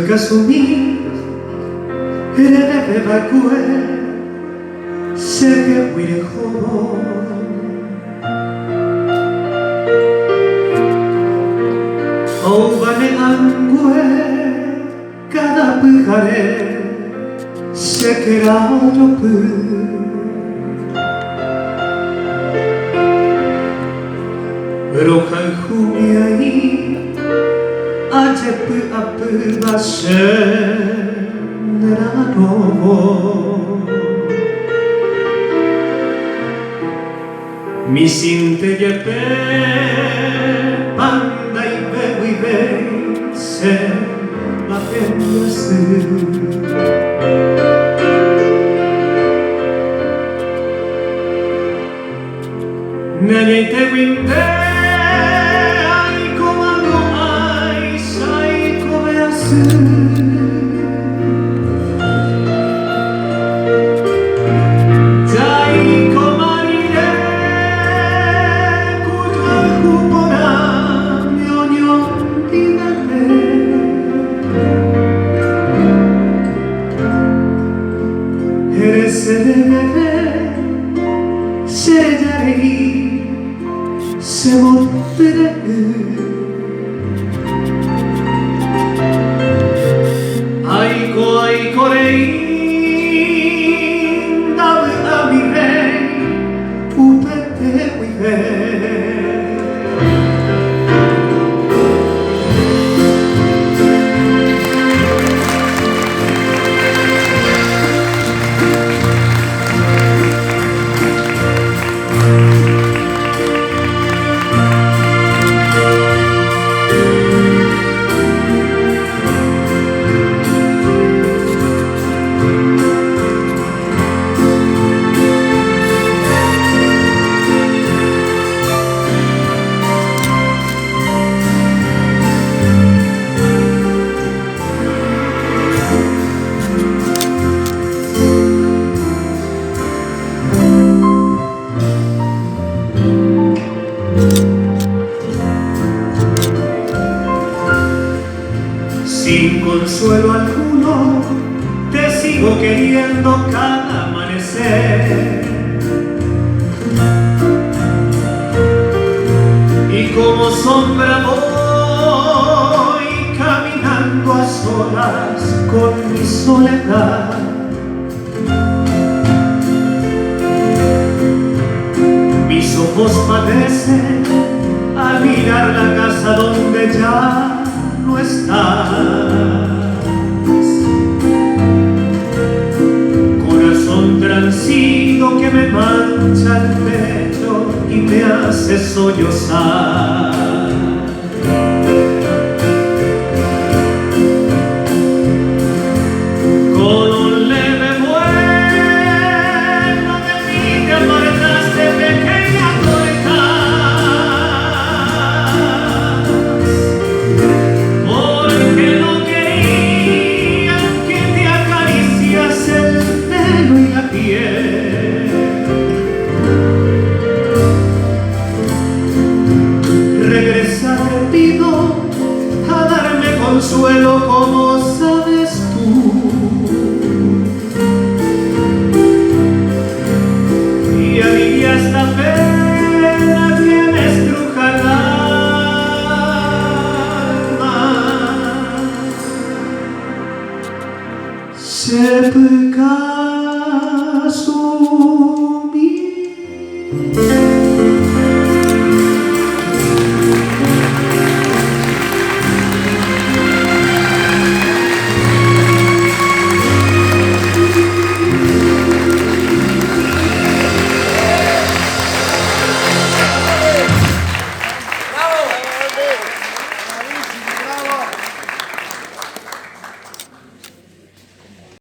kasumi Erebe bakue Sege wire hobo Obane angue Kada pujare Sekera ojopu Rohan humiai Ajepu apu bashe Neranovo Mi sinte yepe Panda ibe Se la penyasu Nanye te winde Sin consuelo alguno, te sigo queriendo cada amanecer. Y como sombra voy caminando a solas con mi soledad. Mis ojos padecen al mirar la casa donde ya no estás. Corazón transido que me mancha el pecho y me hace sollozar. Con un leve vuelo de mí te apartaste, pequeña poeta. Regresa, te pido, a darme consuelo como sabes tú. Y alivia esta pena que me estruja el alma. Sepulcro